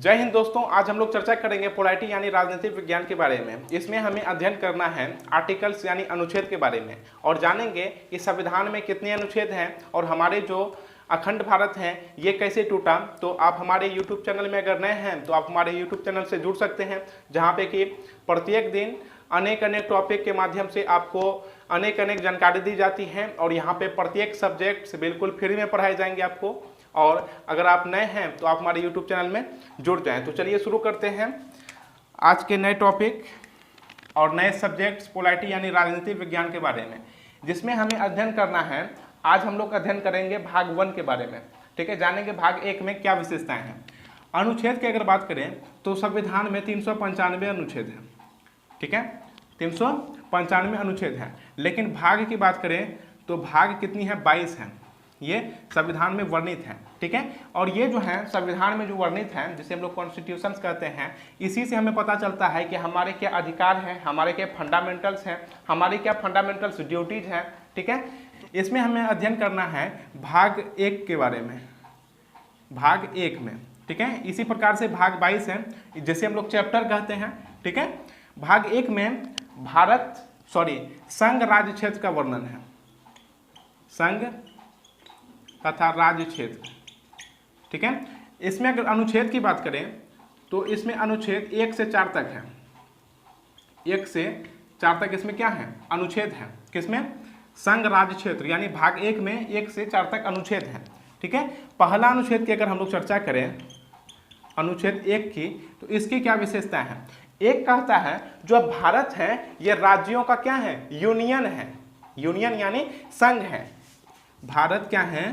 जय हिंद दोस्तों, आज हम लोग चर्चा करेंगे पोलाइटी यानी राजनीतिक विज्ञान के बारे में। इसमें हमें अध्ययन करना है आर्टिकल्स यानी अनुच्छेद के बारे में और जानेंगे कि संविधान में कितने अनुच्छेद हैं और हमारे जो अखंड भारत है ये कैसे टूटा। तो आप हमारे यूट्यूब चैनल में अगर नए हैं तो आप हमारे यूट्यूब चैनल से जुड़ सकते हैं, जहाँ पे कि प्रत्येक दिन अनेक टॉपिक के माध्यम से आपको अनेक जानकारी दी जाती है और यहाँ पे प्रत्येक सब्जेक्ट्स बिल्कुल फ्री में पढ़ाए जाएंगे आपको। और अगर आप नए हैं तो आप हमारे YouTube चैनल में जुड़ जाएं। तो चलिए शुरू करते हैं आज के नए टॉपिक और नए सब्जेक्ट्स पोलाइटी यानी राजनीतिक विज्ञान के बारे में, जिसमें हमें अध्ययन करना है। आज हम लोग अध्ययन करेंगे भाग 1 के बारे में, ठीक है। जानेंगे भाग 1 में क्या विशेषताएं हैं। अनुच्छेद की अगर बात करें तो संविधान में 395 अनुच्छेद है, ठीक है, 395 अनुच्छेद है। लेकिन भाग की बात करें तो भाग कितनी है, 22 है। ये संविधान में वर्णित है, ठीक है। और ये जो है संविधान में जो वर्णित है, जिसे हम लोग कॉन्स्टिट्यूशंस कहते हैं, इसी से हमें पता चलता है कि हमारे क्या अधिकार हैं, हमारे क्या फंडामेंटल्स हैं, हमारी क्या फंडामेंटल्स ड्यूटीज हैं, ठीक है। इसमें हमें अध्ययन करना है भाग 1 के बारे में, भाग 1 में, ठीक है। इसी प्रकार से भाग 22 है, जिसे हम लोग चैप्टर कहते हैं, ठीक है। भाग 1 में संघ राज्य क्षेत्र का वर्णन है, संघ तथा राज्य क्षेत्र, ठीक है। इसमें अगर अनुच्छेद की बात करें तो इसमें अनुच्छेद 1 से 4 तक है, 1 से 4 तक इसमें क्या है, अनुच्छेद है। किसमें, संघ राज्य क्षेत्र यानी भाग 1 में 1 से 4 तक अनुच्छेद है, ठीक है। पहला अनुच्छेद की अगर हम लोग चर्चा करें, अनुच्छेद 1 की, तो इसकी क्या विशेषता है। एक कहता है जो भारत है ये राज्यों का क्या है, यूनियन है, यूनियन यानी संघ है। भारत क्या है,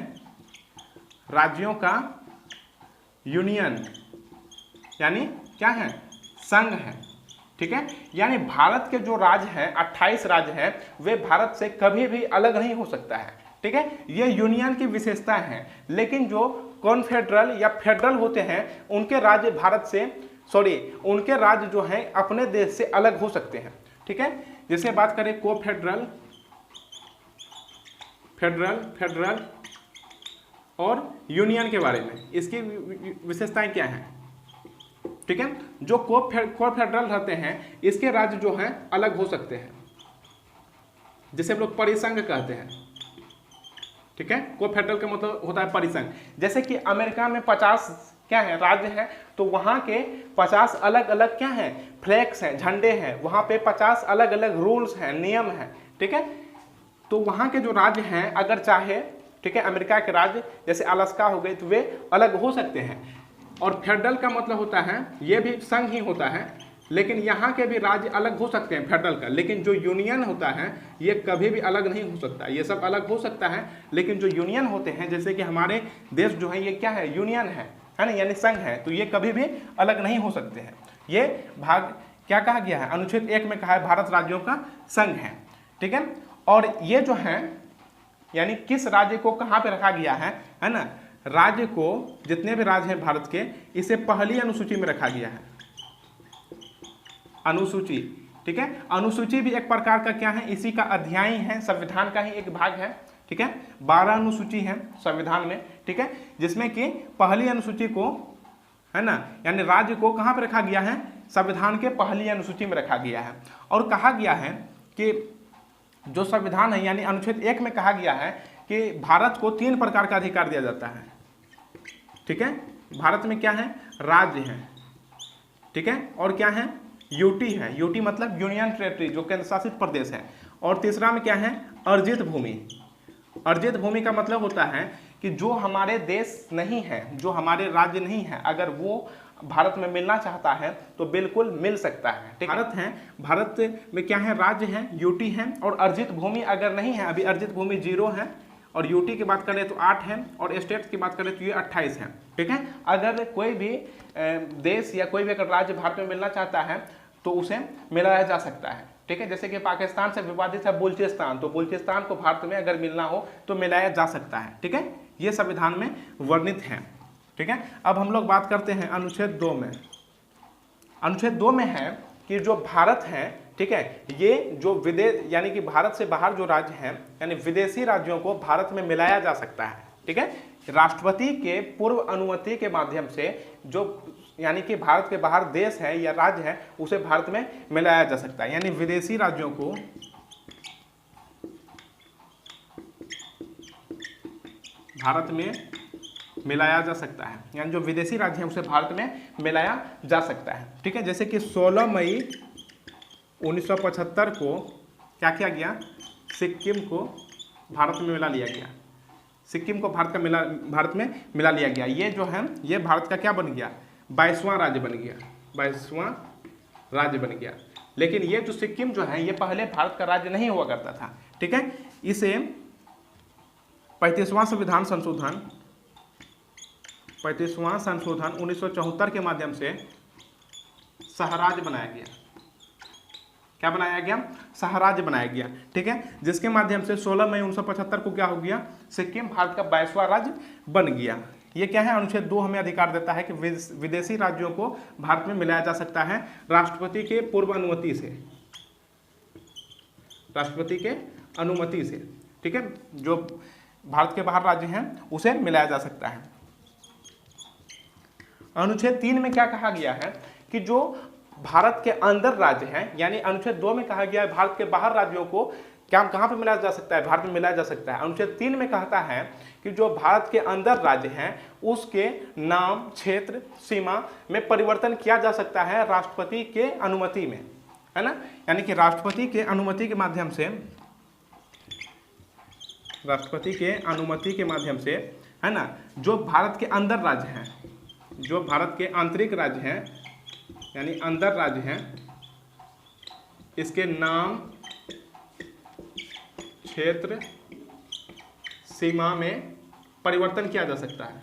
राज्यों का यूनियन यानी क्या है, संघ है, ठीक है। यानी भारत के जो राज्य हैं, 28 राज्य हैं, वे भारत से कभी भी अलग नहीं हो सकता है, ठीक है। ये यूनियन की विशेषता है। लेकिन जो कॉन्फेडरल या फेडरल होते हैं उनके राज्य भारत से उनके राज्य जो हैं अपने देश से अलग हो सकते हैं, ठीक है। जैसे बात करें को फेडरल, फेडरल और यूनियन के बारे में, इसकी विशेषताएं क्या हैं, ठीक है। जो को फेडरल रहते हैं इसके राज्य जो हैं अलग हो सकते हैं, जिसे हम लोग परिसंघ कहते हैं, ठीक है। को फेडरल का मतलब होता है परिसंघ। जैसे कि अमेरिका में 50 क्या है राज्य हैं, तो वहाँ के 50 अलग अलग क्या हैं, फ्लैग्स हैं, झंडे हैं, वहाँ पे 50 अलग अलग रूल्स हैं, नियम हैं, ठीक है। तो वहाँ के जो राज्य हैं अगर चाहे, ठीक है, अमेरिका के राज्य जैसे अलास्का हो गए तो वे अलग हो सकते हैं। और फेडरल का मतलब होता है ये भी संघ ही होता है, लेकिन यहाँ के भी राज्य अलग हो सकते हैं फेडरल का। लेकिन जो यूनियन होता है ये कभी भी अलग नहीं हो सकता। ये सब अलग हो सकता है, लेकिन जो यूनियन होते हैं, जैसे कि हमारे देश जो है ये क्या है, यूनियन है ना, यानी संघ है, तो ये कभी भी अलग नहीं हो सकते हैं। ये भाग क्या कहा गया है, अनुच्छेद 1 में कहा है भारत राज्यों का संघ है, ठीक है। और ये जो है यानी किस राज्य को कहाँ पे रखा गया है ना, राज्य को, जितने भी राज्य हैं भारत के, इसे पहली अनुसूची में रखा गया है, अनुसूची, ठीक है। अनुसूची भी एक प्रकार का क्या है, इसी का अध्याय है, संविधान का ही एक भाग है, ठीक है। 12 अनुसूची है संविधान में, ठीक है, जिसमें कि पहली अनुसूची को है ना, यानी राज्य को कहाँ पे रखा गया है, संविधान के पहली अनुसूची में रखा गया है। और कहा गया है कि जो संविधान है यानी अनुच्छेद 1 में कहा गया है कि भारत को 3 प्रकार का अधिकार दिया जाता है, ठीक है। भारत में क्या है, राज्य है, ठीक है, और क्या है, यूटी है, यूटी मतलब यूनियन टेरिटरी, जो केंद्र शासित प्रदेश है। और तीसरा में क्या है, अर्जित भूमि। अर्जित भूमि का मतलब होता है कि जो हमारे देश नहीं है, जो हमारे राज्य नहीं है, अगर वो भारत में मिलना चाहता है तो बिल्कुल मिल सकता है, ठीक। भारत है, भारत में क्या है, राज्य है, यूटी है, और अर्जित भूमि अगर नहीं है, अभी अर्जित भूमि 0 है, और यूटी की बात करें तो 8 है, और स्टेट्स की बात करें तो ये 28 है, ठीक है। अगर कोई भी देश या कोई भी अगर राज्य भारत में मिलना चाहता है तो उसे मिलाया जा सकता है, ठीक है। जैसे कि पाकिस्तान से विवादित है बलूचिस्तान, तो बलूचिस्तान को भारत में अगर मिलना हो तो मिलाया जा सकता है, ठीक है। ये संविधान में वर्णित है, ठीक है। अब हम लोग बात करते हैं अनुच्छेद 2 में। अनुच्छेद 2 में है कि जो भारत है, ठीक है, ये जो विदेश यानी कि भारत से बाहर जो राज्य हैं यानी विदेशी राज्यों को भारत में मिलाया जा सकता है, ठीक है। राष्ट्रपति के पूर्व अनुमति के माध्यम से जो यानी कि भारत के बाहर देश है या राज्य है उसे भारत में मिलाया जा सकता है, यानी विदेशी राज्यों को भारत में मिलाया जा सकता है, यानी जो विदेशी राज्य है उसे भारत में मिलाया जा सकता है। ठीक है, जैसे कि 16 मई 1975 को क्या किया गया, सिक्किम को भारत में मिला लिया गया, सिक्किम को भारत में मिला लिया गया। ये जो है ये भारत का क्या बन गया, 22वां राज्य बन गया, 22वां राज्य बन गया। लेकिन ये जो सिक्किम जो है ये पहले भारत का राज्य नहीं हुआ करता था। ठीक है, इसे 35वां संविधान संशोधन 1974 के माध्यम से सहराज्य बनाया गया। क्या बनाया गया, सहराज्य बनाया गया। ठीक है, जिसके माध्यम से 16 मई 1975 को क्या हो गया, सिक्किम भारत का 22वां राज्य बन गया। ये क्या है, अनुच्छेद 2 हमें अधिकार देता है कि विदेशी राज्यों को भारत में मिलाया जा सकता है राष्ट्रपति के पूर्व अनुमति से, राष्ट्रपति के अनुमति से। ठीक है, जो भारत के बाहर राज्य हैं उसे मिलाया जा सकता है। अनुच्छेद 3 में क्या कहा गया है कि जो भारत के अंदर राज्य हैं, यानी अनुच्छेद 2 में कहा गया है भारत के बाहर राज्यों को क्या कहां पे मिलाया जा सकता है, भारत में मिलाया जा सकता है। अनुच्छेद 3 में कहता है कि जो भारत के अंदर राज्य हैं उसके नाम, क्षेत्र, सीमा में परिवर्तन किया जा सकता है राष्ट्रपति के अनुमति में, है ना। यानी कि राष्ट्रपति के अनुमति के माध्यम से, राष्ट्रपति के अनुमति के माध्यम से, है ना, जो भारत के अंदर राज्य हैं, जो भारत के आंतरिक राज्य हैं यानी अंदर राज्य हैं, इसके नाम, क्षेत्र, सीमा में परिवर्तन किया जा सकता है।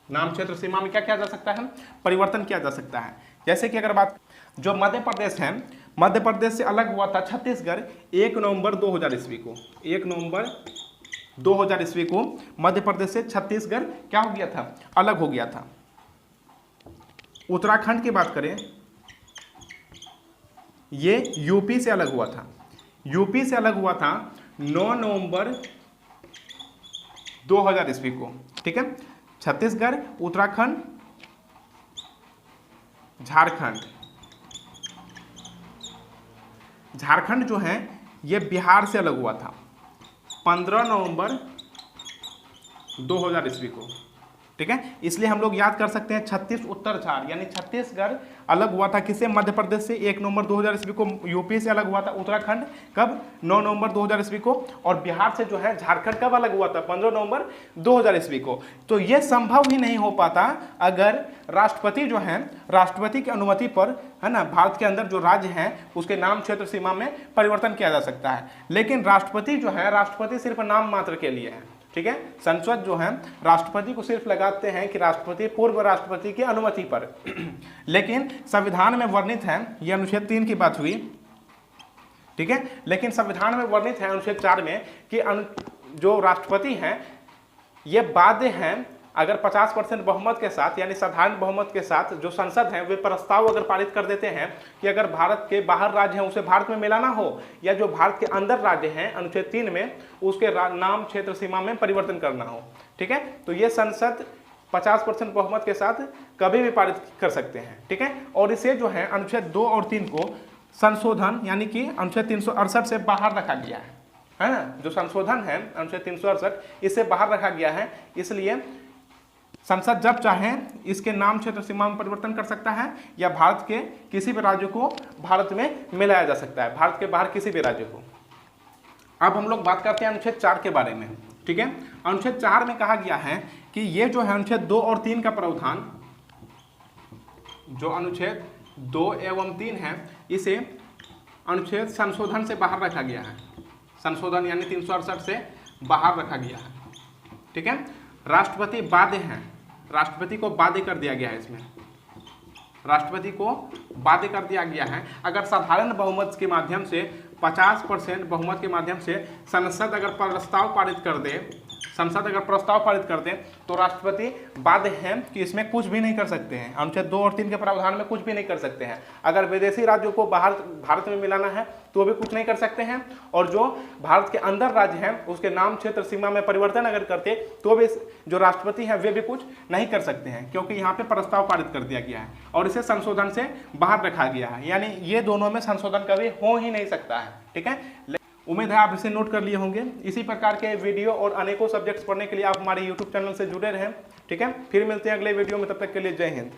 नाम, क्षेत्र, सीमा में क्या किया जा सकता है, परिवर्तन किया जा सकता है। जैसे कि अगर बात जो मध्य प्रदेश है, मध्य प्रदेश से अलग हुआ था छत्तीसगढ़ 1 नवंबर 2000 ईस्वी को, 1 नवंबर 2000 ईस्वी को मध्य प्रदेश से छत्तीसगढ़ क्या हो गया था, अलग हो गया था। उत्तराखंड की बात करें, ये यूपी से अलग हुआ था, यूपी से अलग हुआ था 9 नवंबर 2000 ईस्वी को। ठीक है, छत्तीसगढ़, उत्तराखंड, झारखंड, झारखंड जो है ये बिहार से अलग हुआ था 15 नवंबर 2000 ईस्वी को। ठीक है, इसलिए हम लोग याद कर सकते हैं 36 उत्तर 4, यानी छत्तीसगढ़ अलग हुआ था किससे, मध्य प्रदेश से 1 नवंबर 2000 ईस्वी को, यूपी से अलग हुआ था उत्तराखंड कब, 9 नवंबर 2000 ईस्वी को, और बिहार से जो है झारखंड कब अलग हुआ था, 15 नवंबर 2000 ईस्वी को। तो ये संभव ही नहीं हो पाता अगर राष्ट्रपति जो है, राष्ट्रपति की अनुमति पर, है ना, भारत के अंदर जो राज्य हैं उसके नाम, क्षेत्र, सीमा में परिवर्तन किया जा सकता है। लेकिन राष्ट्रपति जो है, राष्ट्रपति सिर्फ नाम मात्र के लिए है। ठीक है, संसद जो है राष्ट्रपति को सिर्फ लगाते हैं कि राष्ट्रपति पूर्व राष्ट्रपति की अनुमति पर लेकिन संविधान में वर्णित है, यह अनुच्छेद 3 की बात हुई। ठीक है, लेकिन संविधान में वर्णित है अनुच्छेद 4 में कि जो राष्ट्रपति हैं ये बाध्य हैं अगर 50% बहुमत के साथ, यानी साधारण बहुमत के साथ जो संसद है वे प्रस्ताव अगर पारित कर देते हैं कि अगर भारत के बाहर राज्य हैं उसे भारत में मिलाना हो, या जो भारत के अंदर राज्य हैं अनुच्छेद 3 में उसके नाम, क्षेत्र, सीमा में परिवर्तन करना हो। ठीक है, तो ये संसद 50% बहुमत के साथ कभी भी पारित कर सकते हैं। ठीक है, और इसे जो है अनुच्छेद 2 और 3 को संशोधन यानी कि अनुच्छेद 368 से बाहर रखा गया है ना, जो संशोधन है अनुच्छेद 368 इससे बाहर रखा गया है। इसलिए संसद जब चाहे इसके नाम, क्षेत्र, सीमा में परिवर्तन कर सकता है या भारत के किसी भी राज्य को भारत में मिलाया जा सकता है, भारत के बाहर किसी भी राज्य को। अब हम लोग बात करते हैं अनुच्छेद 4 के बारे में। ठीक है, अनुच्छेद 4 में कहा गया है कि ये जो है अनुच्छेद 2 और 3 का प्रावधान, जो अनुच्छेद 2 एवं 3 है इसे अनुच्छेद संशोधन से बाहर रखा गया है, संशोधन यानी 368 से बाहर रखा गया है। ठीक है, राष्ट्रपति बाध्य हैं, राष्ट्रपति को बाध्य कर दिया गया है, इसमें राष्ट्रपति को बाध्य कर दिया गया है अगर साधारण बहुमत के माध्यम से 50% बहुमत के माध्यम से संसद अगर प्रस्ताव पारित कर दे, संसद अगर प्रस्ताव पारित करते हैं तो राष्ट्रपति बाध्य हैं कि इसमें कुछ भी नहीं कर सकते हैं, अनुच्छेद 2 और 3 के प्रावधान में कुछ भी नहीं कर सकते हैं। अगर विदेशी राज्यों को बाहर भारत में मिलाना है तो भी कुछ नहीं कर सकते हैं, और जो भारत के अंदर राज्य हैं उसके नाम क्षेत्र सीमा में परिवर्तन अगर करते तो भी जो राष्ट्रपति हैं वे भी कुछ नहीं कर सकते हैं, क्योंकि यहाँ पे प्रस्ताव पारित कर दिया गया है और इसे संशोधन से बाहर रखा गया है, यानी ये दोनों में संशोधन कभी हो ही नहीं सकता है। ठीक है, उम्मीद है आप इसे नोट कर लिए होंगे। इसी प्रकार के वीडियो और अनेकों सब्जेक्ट्स पढ़ने के लिए आप हमारे YouTube चैनल से जुड़े रहें। ठीक है, फिर मिलते हैं अगले वीडियो में, तब तक के लिए जय हिंद।